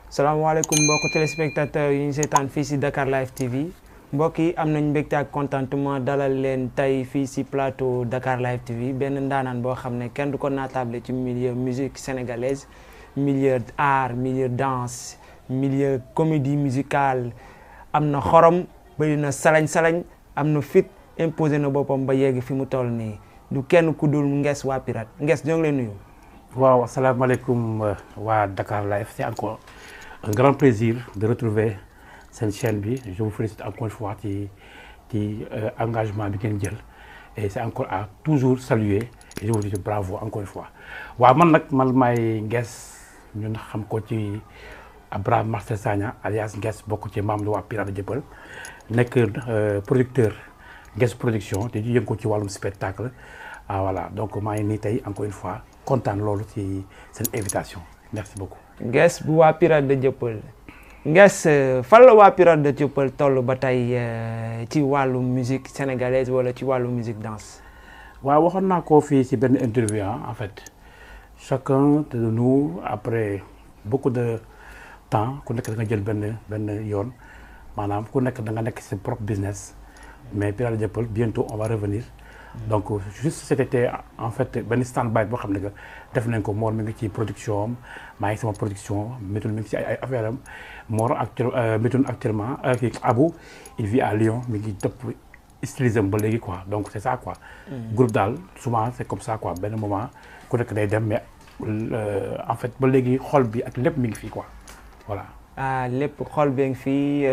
salaamaaleykum mbokki téléspectateurs yi ñu seetaan fii si Dakar Live TV mbokk yi am nañ mbégte ak contentement dalal leen tey fii si plateau Dakar Live TV benn ndaanaan boo xam ne kenn du ko naatable ci milieu musique sénégalaise milieu art milieu danse milieu comédie musicale am na xorom bëri na salañ am na fit imposé na boppam ba yegg fi mu toll nii du kenn ku dul Nguess waa Pirate Nguess ñoo ngi leen nuyu. waaw asalaamaaleykum waa Dakar Live c'est encore un grand plaisir de retrouver cette chaîne bi je vous félicite encore une fois ci engagement bi ngeen jël et c'est encore à toujours saluer et je vous dis bravo encore une fois waaw man maay Nguess ñun xam ko ci Abraham Marcel Sagna alias Nguess bokk ci membre waa Pirate Jëppal nekk producteur Nguess production te di yëngu ko ci wàllum spectacle voilà donc maa ngi nii tey encore une fois kontaan loolu ci seen invitation merci beaucoup. Nguess bu waa Pirate de Jëppal Nguess fan la waa Pirate de Jëppal toll ba tey ci wàllu musique sénégalaise wala ci wàllu musique danse. waaw waxoon naa ko fii ci benn interview en fait chacun de nous après beaucoup de temps ku nekk da nga jël benn yoon maanaam ku nekk da nga nekk ci propre business mais Pirate de Jëppal bientôt on va revenir. donc juste cet été en fait benn stand-by boo xam ne que def nañ ko Mor mi ngi ci production am maa ngi sama production Métoune mi ngi ci ay affaire am Mor Métoune actuellement kii Abou il vit à Lyon mi ngi topp stylisme ba léegi quoi donc c'est ça quoi. groupe daal souvent c'est comme ça quoi benn moment ku nekk day dem mais en fait ba léegi xol bi ak lépp mi ngi fii quoi voilà. lépp xol bi ngi fii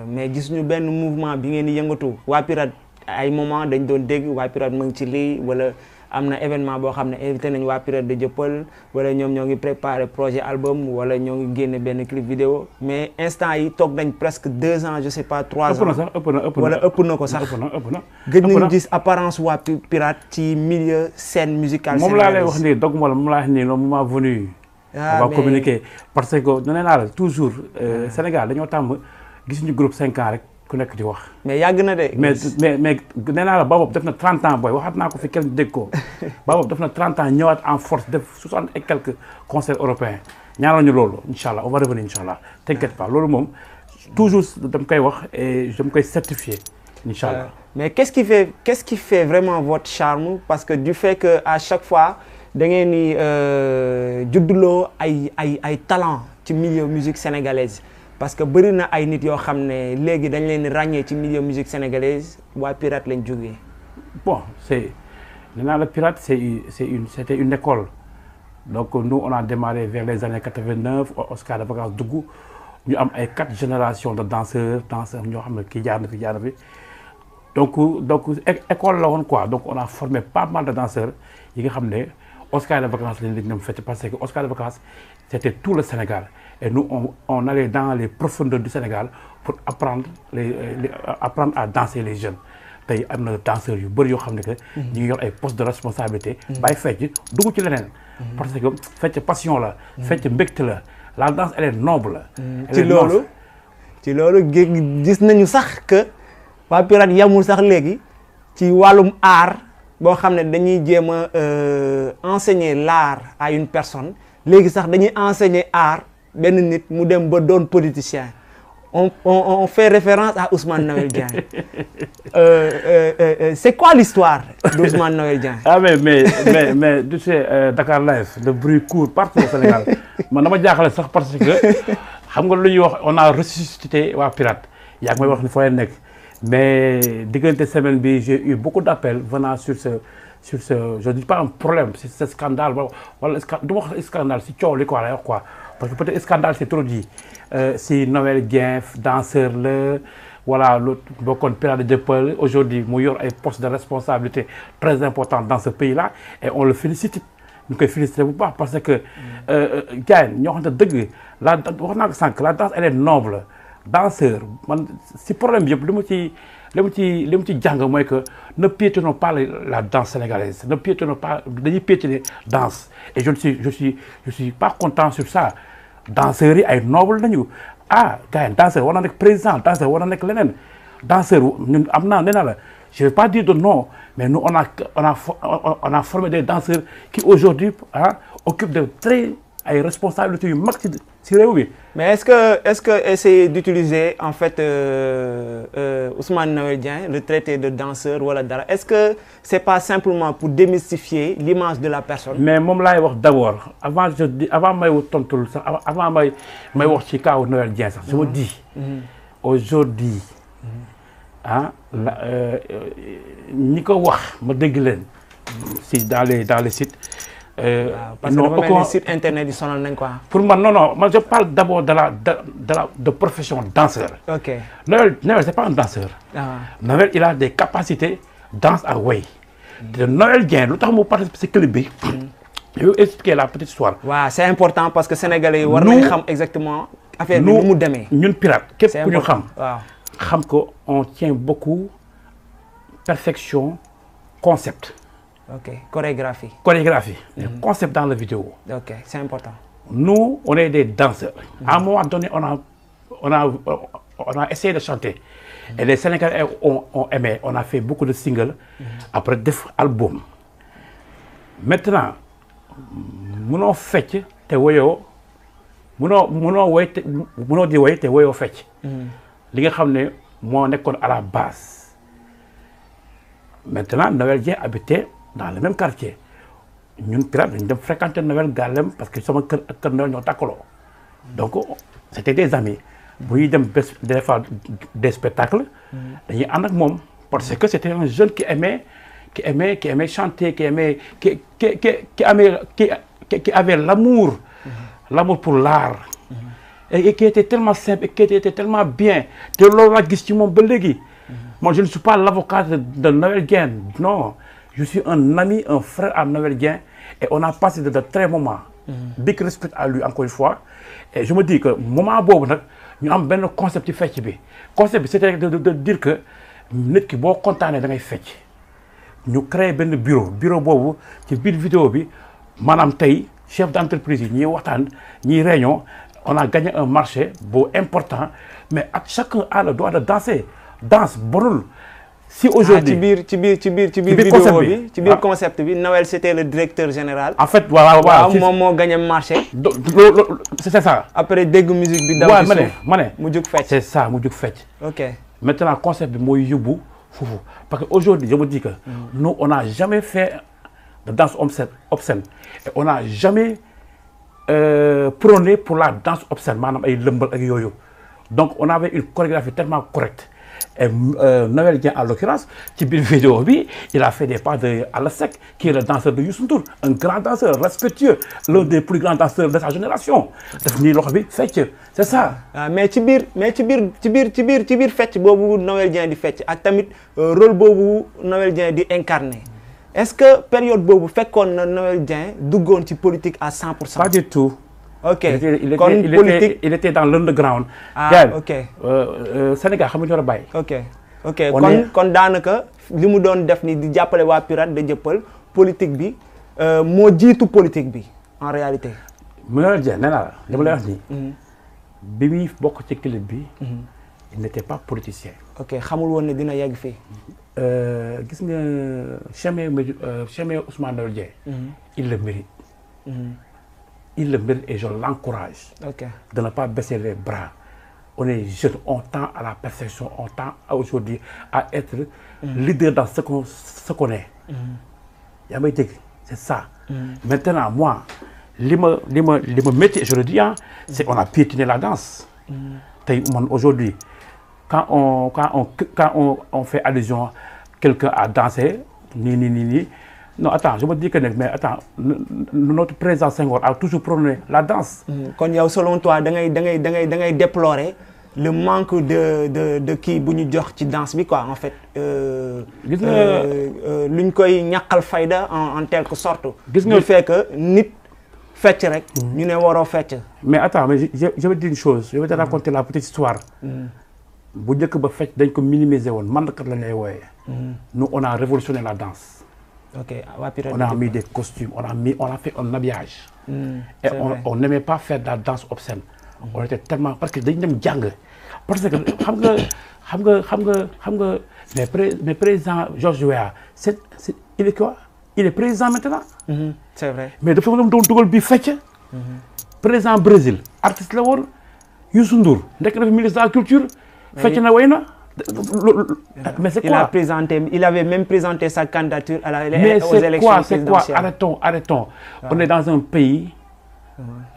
mais gis ñu benn mouvement bi ngeen di yëngatu waa Pirate. ay moment dañ doon dégg waa Pirate mu ngi ci lii wala am na événement boo xam ne invité nañ waa Pirate de Jëppal wala ñoom ñoo ngi préparé projet album wala ñoo ngi génne benn clip vidéo mais instant yi toog nañ presque 2 ans je sais pas 3 ans wala ëpp na ko sax gëj nañu gis apparence waa Pirate ci milieu scène musicale moom laa lay wax nii dog ma la moom laa wax nii le moment venu on va communiquer parce que nee naa la toujours Sénégal dañoo tàmm gis ñu groupe 5 ans rek ku nekk di wax. mais yàgg na de. mais nee naa la Babob def na 30 ans booy waxaat naa ko fi kenn dégg ko Babob def na 30 ans ñëwaat en force def 60 et quelques concerts européens ñaanal ñu loolu incha allah on va revenir incha allah t'inquiète pas loolu moom toujours dama koy wax et je me koy certifier incha allah. mais qu'est-ce qui fait vraiment votre charme parce que du fait que à chaque fois da ngeen ni judduloo ay talent ci milieu musique sénégalaise. parce que bëri na ay nit yoo xam ne léegi dañ leen ràññee ci milieu musique sénégalaise waa Pirate lañ jógee. bon nee naa la Pirate c'était une école donc nous on a démarré vers les années 89 Oscar de Vacances dugg ñu am ay 4 générations de danseurs ñoo xam ne kii jaar na fi donc école la woon quoi donc on a formé pas mal de danseurs yi nga xam ne Oscar de Vacances lañ leen dem fête parce que Oscar de Vacances c'était tout le Sénégal. Et nous, on allait dans les profondeurs du Sénégal pour apprendre à danser les jeunes. tey am na danseurs yu bëri yoo xam ne que ñu ngi yor ay postes de responsabilité. bàyyi fecc dugg ci leneen. parce que fecc passion la. fecc mbégte la danse elle est noble. ci loolu gis nañu sax que waa Pirate yamul sax léegi ci wàllum art boo xam ne dañuy jéem a enseigner l'art à une personne léegi sax dañuy enseigner art. benn nit mu dem ba doon politicien on fait référence à Ousmane Noël Dieng c'est quoi l'histoire d'Ousmane Noël Dieng? mais tu sais Dakar Live le bruit court partout au Sénégal man dama jaaxale sax parce que xam nga lu ñuy wax on a ressuscité waa Pirate yaa ngi may wax ni foo leen nekk mais diggante semaine bi j'ai eu beaucoup d'appels venant sur ce je dis pas un problème c'est ce scandale wala du wax scandale si coow li quoi lay wax quoi parce que peut-être scandale c'est trop dit si Noël Dieng danseur la voilà l'autre bokkoon Pirate de Jëppal aujourd'hui mu yor ay postes de responsabilité très importants dans ce pays-là et on le félicite ñu koy féliciter bu baax parce que gars yi ñoo xamante dëgg la wax naa ko sànq la danse elle est noble danseur man si problème bi yëpp li mu ci jàng mooy que ne piétinons pas la danse sénégalaise ne piétinons pas dañuy piétiner danse et je suis pas content sur ça danseurs yi ay noble nañu gars yi danseur war na nekk président danseur war na nekk leneen danseur ñun am naa nee naa la je vais pas dire de non mais nous on a formé des danseurs qui aujourd'hui occupent de très ay responsabilités yu mag ci réew mi. mais est-ce que essayer d'utiliser en fait Ousmane Noël Dieng le traité de danseur wala dara est-ce que c'est pas simplement pour démystifier l'image de la personne. mais moom laay wax d'abord avant may tontul sax avant may wax ci kaw Noël Dieng sax je me dis aujourd'hui ñi ko wax ma dégg leen si dans les sites. parce que dafa mel ni site internet yi sonal nañ quoi. pour man non je parle d'abord de profession danseur. ok Noël c'est pas un danseur. Noël il a des capacités danse ak way. te Noël Dieng lu tax mu participer ci clip bi. je vais expliquer la petite histoire. waaw c'est important parce que sénégalais yi war nañ xam exactement affaire bi nu mu demee. ñun pirate képp ku ñu xam. waaw xam ko on tient beaucoup perfection concept. ok chorégraphie. Concept dans la vidéo. ok c'est important. Nous on est des danseurs. À un moment donné on a essayé de chanter. Et les Sénégalais ont aimé. On a fait beaucoup de singles. Après def album. Maintenant munoo fecc te woyoo munoo woy te munoo di woy te woyoo fecc. li nga xam ne moo nekkoon à la base. Maintenant Noël Dieng habitait dans le même quartier ñun pirate dañu dem fréquenter Noël Gallem parce que sama kër ak kër Noël ñoo takkaloo donc c'était des amis bu ñuy dem des fois des spectacles dañuy ànd ak moom parce que c'était un jeune qui aimait chanter qui avait l'amour pour l'art et qui était tellement simple et qui était tellement bien te loolu laa gis ci moom ba léegi. Moi je ne suis pas l'avocat de Noël Dieng non. Je suis un ami, un frère à Noël Dieng et on a passé de très moments. Big respect à lui encore une fois. Et je me dis que moment boobu nag ñu am benn concept ci fecc bi concept bi c'était de dire que nit ki boo kontaanee da ngay fecc ñu créer benn bureau boobu ci biir vidéo bi maanaam tey chef d'entreprise yi ñuy waxtaan ñuy réunion on a gagné un marché bu important mais ak chacun a le droit de danser danse bonul. Si aujourd'hui ci biir vidéo bi ci biir concept bi Noël c'était le directeur général. En fait waaw moom moo gagné marché. C'est ça. après dégg musique bi daw ci suuf ma ne mu jug fecc. c'est ça mu jug fecc. ok maintenant concept bi mooy yóbbu foofu parce que aujourd'hui je me dis que nous on n'a jamais fait de danse obscène et on n'a jamais prôné pour la danse obscène maanaam ay lëmbal ak yooyu donc on avait une chorégraphie tellement correcte. Et Noël Dieng en l'occurrence ci biir vidéo bi il a fait des pas de Alla Seck qui est le danseur de Youssou Ndour un grand danseur respectueux l'un des plus grands danseurs de sa génération def nii loxo bi fecc c'est ça. mais ci biir fecc boobu Noël Dieng di fecc ak tamit rôle boobu Noël Dieng di incarner est-ce que période boobu fekkoon na Noël Dieng duggoon ci politique à 100%. Pas du tout. ok il était dans l'underground. ok Sénégal xam nga ñu war a bàyyi. ok kon daanaka li mu doon def ni di jàppale waa Pirate de Jëppal politique bi moo jiitu politique bi en réalité. Noël Dieng nee naa la li ma lay wax nii. bi muy bokk ci clip bi. il n'était pas politicien. ok xamul woon ne dina yegg fii. gis nga chemin Ousmane Noël Dieng. il le mérite. Il le mérite et je l'encourage de ne pas baisser les bras. On est jeune, on tend à la perfection, on tend aujourd'hui à être leader dans ce qu'on est. yaa may dégg c'est ça. Maintenant moi li ma métti je le dis c'est on a piétiné la danse. tey man aujourd'hui quand on fait allusion quelqu'un a dansé nii. Non, attends, je me dis que mais attends, notre président Senghor a toujours prôné la danse. Kon yow selon toi da ngay déplorer le manque de kii bu ñu jox ci danse bi quoi en fait. Gis nga luñ koy ñàkkal fayda en quelque sorte. Gis nga du fait que nit fecc rek. ñu ne waroo fecc. Mais attends, mais je vais dire une chose, je vais te raconter la petite histoire. Bu njëkk ba fecc dañ ko minimiser woon man kat la lay wooyee. Nous on a révolutionné la danse. On a mis des costumes, on a fait un habillage. Et on n'aimait pas faire de la danse obscène. On était tellement parce que dañu dem jàng parce que xam nga mais président George Weah il est quoi? Il est président maintenant. C'est vrai. Mais dafa doon dugal bi fecc président Brésil artiste la woon Youssou Ndour nekk na fi ministre de la culture. fecc na way na. Mais c'est quoi? Il avait même présenté sa candidature aux élections présidentielles. C'est quoi? Arrêtons. On est dans un pays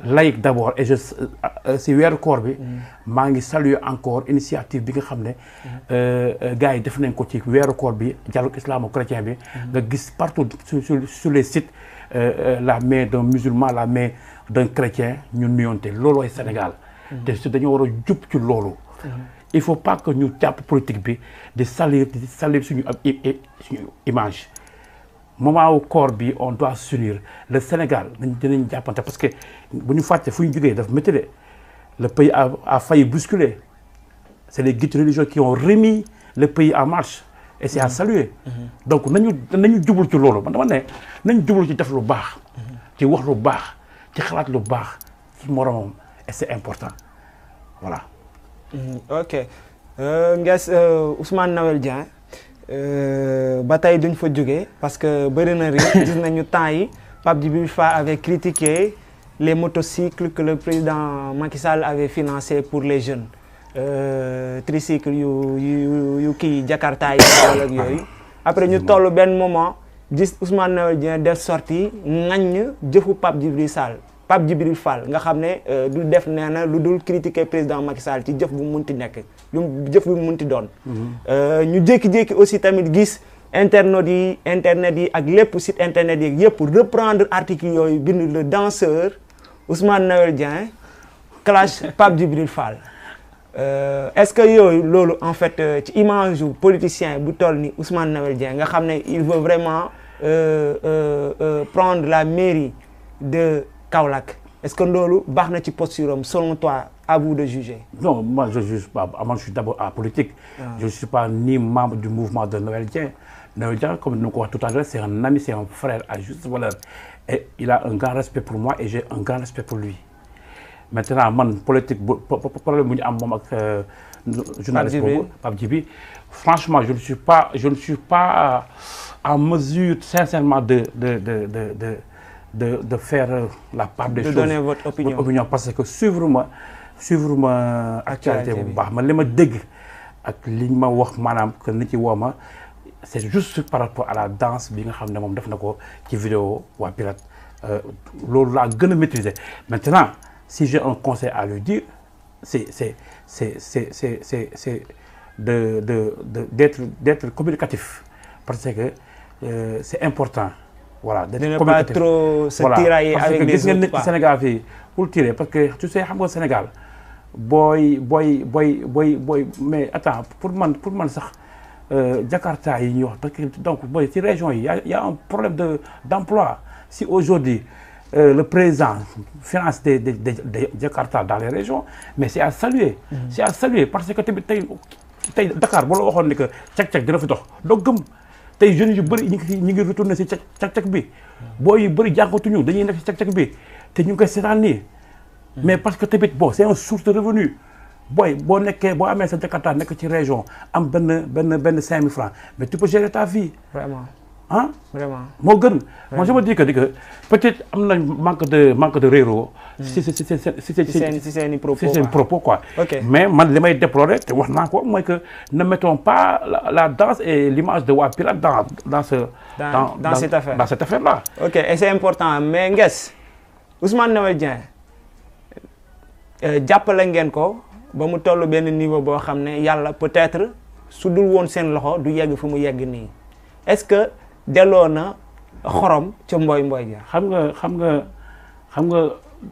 laïque d'abord et si weeru koor bi maa ngi saluer encore initiative bi nga xam ne gars yi def nañ ko ci weeru koor bi dialogue islamo-chrétien bi nga gis partout sur les sites la main d'un musulman la main d'un chrétien ñu nuyonte loolooy Sénégal te si dañoo war a jub ci loolu. Il faut pas que ñu jàpp politique bi di salir suñu image moment wu koor bi on doit s'unir le Sénégal dinañ jàppante parce que bu ñu fàtte fu ñu jógee daf métti de le pays a failli bousculer c'est les guides religieux qui ont remis le pays en marche et c'est à saluer. Donc nañu jublu ci loolu man dama ne nañu jublu ci def lu baax ci wax lu baax ci xalaat lu baax ci moromam et c'est important voilà. Ok Nguess Ousmane Noël Dieng ba tey duñ fa jógee parce que bëri na réew gis nañu temps yi Pape Djibril Fall avait critiqué les motocycles que le président Macky Sall avait financé pour les jeunes tricycle yu kii Jakarta yi ak yooyu après ñu toll benn moment gis Ousmane Noël Dieng def sorti ŋaññ jëfu Pape Djibril Fall nga xam ne du def nee na lu dul critiquer président Macky Sall ci jëf bu munti nekk jëf bu munti doon. ñu jékki-jékki aussi tamit gis internet yi ak lépp site internet yi yëpp reprendre article yooyu bind le danseur Ousmane Noël Dieng clash Pape Djibril Fall. Est-ce que yooyu loolu en fait ci image yu politicien bu toll ni Ousmane Noël Dieng nga xam ne il veut vraiment prendre la mairie de Kaolack est-ce que loolu baax na ci posture am selon toi à vous de juger? Non, moi je juge pas. Moi je suis d'abord apolitique. Je ne suis pas ni membre du mouvement de Noël Dieng. Noël Dieng, comme nous l'avons dit tout à l'heure, c'est un ami, c'est un frère à juste valeur. Et il a un grand respect pour moi et j'ai un grand respect pour lui. Maintenant, man politique, problème bu ñu am moom ak journaliste boobu Pape Djibi, franchement je ne suis pas en mesure sincèrement de faire la part des choses. De donner votre opinion. Parce que suivre ma actualité bu baax man li ma dégg ak li ma wax maanaam que nit ci woo ma c'est juste par rapport à la danse bi nga xam ne moom def na ko ci vidéo waa Pirate loolu laa gën a maîtriser. Maintenant si j'ai un conseil à lui dire c'est d'être communicatif parce que c'est important. Voilà, de ne pas trop se tirailler avec les autres. Parce que gis nga nit ci Sénégal fii pour tirer parce que tu sais xam nga Sénégal booy mais attends pour man sax Jakarta yi ñuy wax parce que donc booy ci région yi y a un problème d'emploi. Si aujourd'hui le président finance des Jakarta dans les régions mais c'est à saluer. C'est à saluer parce que tamit tey Dakar boo la waxoon ni que cag-cag dina fi dox doo gëm. tey jeunes yu bëri ñu ngi retourné si cag-cag bi booy yu bëri jàngatuñu dañuy nekk si cag-cag bi te ñu ngi koy seetaan nii mais parce que tamit bon c'est une source de revenu booy boo amee sa Jakarta nekk ci région am benn 5000 francs mais tu peux gérer ta vie. Vraiment. ah vraiment moo gën. moi je me dis que peut-être am nañ manque de réero. si seen propos quoi. Ok. mais man li may déplorer te wax naa ko mooy que ne mettons pas la danse et l'image de waa Pirate dans cette affaire. Dans cette affaire-là. Ok, et c'est important mais Nguess Ousmane Noël Dieng jàppale ngeen ko ba mu toll benn niveau boo xam ne yàlla peut-être su dul woon seen loxo du yegg fu mu yegg nii est-ce que delloo na xorom ca mboy ja xam nga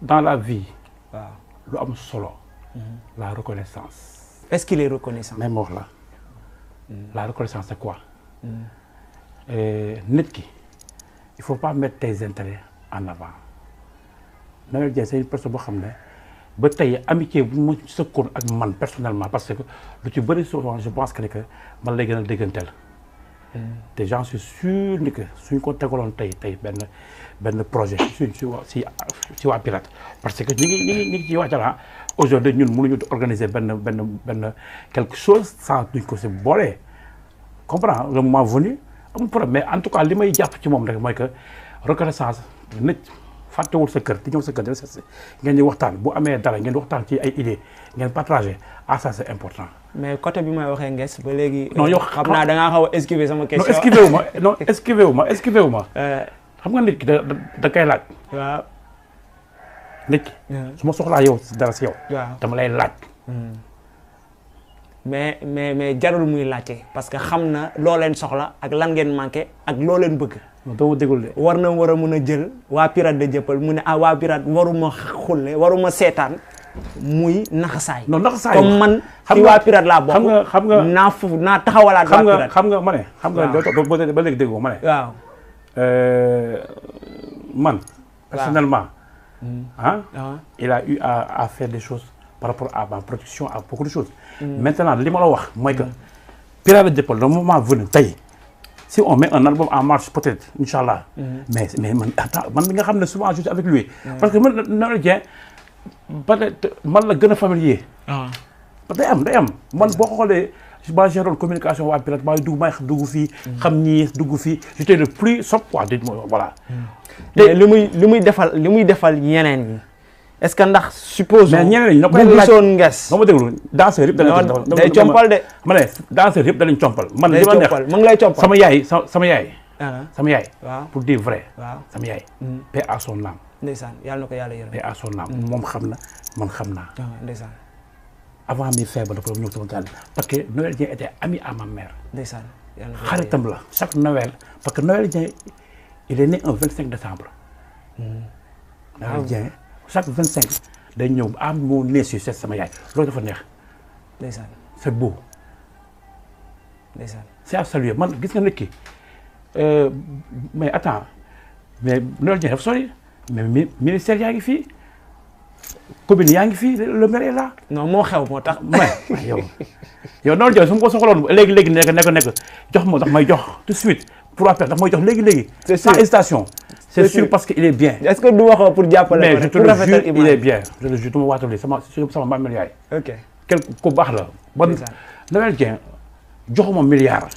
dans la vie. waaw lu am solo. la reconnaissance. est-ce qu'il est reconnaissant. même wax la reconnaissance c'est quoi. nit ki il faut pas mettre tes intérêts en avant. Noël Dieng c'est une personne boo xam ne ba tey amitié bu ma sëkkoon ak man personnellement parce que lu ci bëri souvent je pense que man lay gën a dégganteel. te j'en suis sûr ni que suñ ko tegaloon tey benn projet si waa Pirate parce que ñi ngi ci waajal aujourd'hui ñun mënuñu organiser benn quelque chose sans duñ ko si boole comprends le moment venu amul problème mais en tout cas li may jàpp ci moom rek mooy que reconnaissance nit fàttewul sa kër di ñëw sa kër di seet ngeen di waxtaan bu amee dara ngeen di waxtaan ci ay idées ngeen partagé ça c'est important. mais côté bi may waxee nges ba léegi. non yow xam naa da ngaa xaw a esquiver sama question. non esquiver wu ma. xam nga nit ki da koy laaj. waaw. nit ki. su ma soxlaa yow dara si yow. waaw dama lay laaj. mais jarul muy laajte parce que xam na loo leen soxla ak lan ngeen manqué ak loo leen bëgg. non doo ma déglu de. war na war a mun a jël waa Pirate de Dieuppeul mu ne waa Pirate waruma xulle waruma seetaan muy naxasaay. non naxasaay comme man. ci waa Pirate laa bokk xam nga naa taxawalaat. waa Pirate xam nga ma ne. xam nga ba léegi déggoo ma ne. waaw. man. personnellement. il a eu à faire des choses par rapport à ma protection à beaucoup de choses. Maintenant li ma la wax mooy que Pirate de Dieuppeul le moment venu tey si on met un album en marche peut-être inchallah. mais man attends man mi nga xam ne souvent je suis avec lui. parce que man Noël Dieng peut-être man la gën a familier. day am man boo xoolee ba géroon communication waa Pirate may dugg fii. xam ñii dugg fii j'étais le plus sopp quoi voilà. te li muy defal ñeneen ñi. est-ce que ndax suppose. mais ñeneen ñi na koy laaj gisoon nges. ba ma déglu danseur yëpp day compal de. ma ne danseur yëpp danañ compal. man li ma neex mu ngi lay compal sama yaay sama yaay. sama yaay. waaw pour dire vrai. waaw sama yaay. paix à son âme. ndeysaan yàlla na ko yàlla yërëm. paix à son âme moom xam na man xam naa. ndeysaan. avant mi feebar dafa ñëw sama gaal parce que Noël Dieng était ami à ma mère. ndeysaan yàlla na ko xaritam la chaque Noël parce que Noël Dieng il est né un 25 décembre. Noël Dieng chaque 25 day ñëw am moo nees yu seet sama yaay loolu dafa neex. ndeysaan c'est beau. ndeysaan c'est à saluer man gis nga nit ki mais attends mais Noël Dieng dafa sori mais ministère yaa ngi fii commune yaa ngi fii le maire est là. non moo xew moo tax. mais yow Noël Dieng su ma ko soxaloon léegi nekk jox ma tax may jox tout de suite pour appel tax may jox léegi. c'est sûr sans hésitation. c'est sûr parce que il est bien. est-ce que du waxoo pour jàppale mais je te le jure il est bien. je te le jure du ma waatali sama maam yaay. ok ku baax la. bon Noël Dieng joxuma milliard.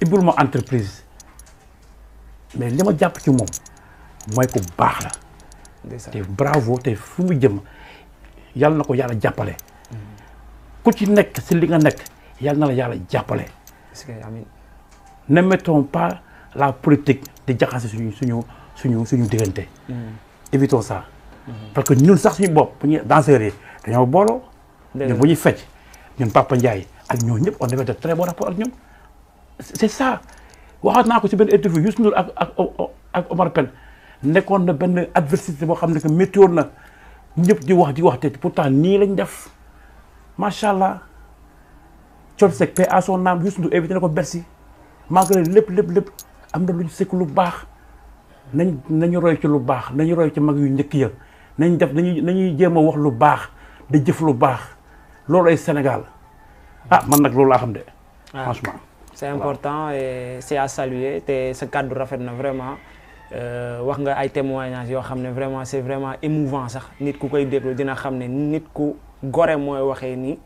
ibul ma entreprise. mais li ma jàpp ci moom mooy ku baax la. te bravo te fu mu jëm yàlla na ko yàlla jàppale. ku ci nekk si li nga nekk yàlla na la yàlla jàppale. amiin. ne mettons pas la politique di jaxase suñu diggante. évitons ça. parce que ñun sax suñu bopp bu ñuy danseurs yi dañoo booloo. ñun bu ñuy fecc ñun Papa Ndiaye ak ñoo ñëpp on avait de très bon rapport ak ñoom. c'est ça waxaat naa ko ci benn interview Youssou Ndour ak Omar Pène nekkoon na benn adversité boo xam ne que météo na ñëpp di wax te pourtant nii lañ def macha allah. Thione Seck paix à son âme Youssou Ndour invité na ko Bercy malgré lépp am na lu ñu sekk lu baax nañu roy ci lu baax nañu roy ci mag yu njëkk ya nañuy jéem a wax lu baax da jëf lu baax loolu ay Sénégal man nag loolu laa xam de franchement. c'est important et c'est à saluer te sa kàddu rafet na vraiment wax nga ay témoignages yoo xam ne vraiment c'est vraiment émouvant sax nit ku koy déglu dina xam ne nit ku gore mooy waxee nii.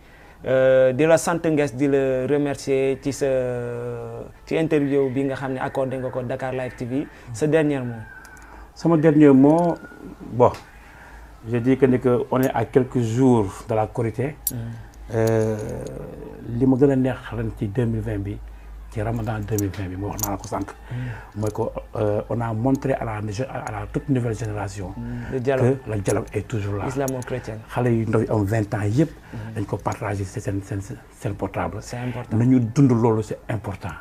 di la sant Nguess di la remercier ci interview bi nga xam ne accordé nga ko Dakar Live TV sa dernier mot. sama dernier mot bon je dis que on est à quelques jours de la Korité. li ma gën a neex ren ci 2020 bi ci Ramadan 2020 bi moo wax naa la ko sànq. mooy que on a montré à la toute nouvelle génération. le dialogue que le dialogue est toujours là. islamo-chrétien. xale yu ndaw yi am 20 ans yëpp. dañ ko partagé ci seen portable. c'est important nañu dund loolu c'est important.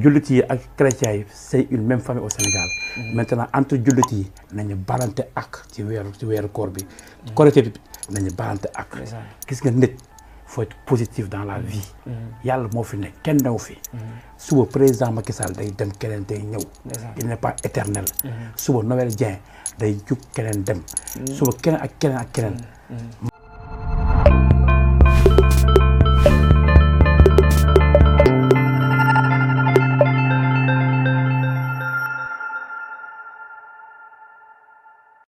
jullit yi ak chrétiens yi c'est une même famille au Sénégal. maintenant entre jullit yi nañu balante ak ci weeru koor bi. Korité bi nañu balante ak. gis nga nit. faut être positif dans la vie. yàlla moo fi nekk kenn new fi. suba président Macky Sall day dem keneen day ñëw. il n'est pas éternel. suba Noël Dieng day jug keneen dem. suba keneen ak keneen.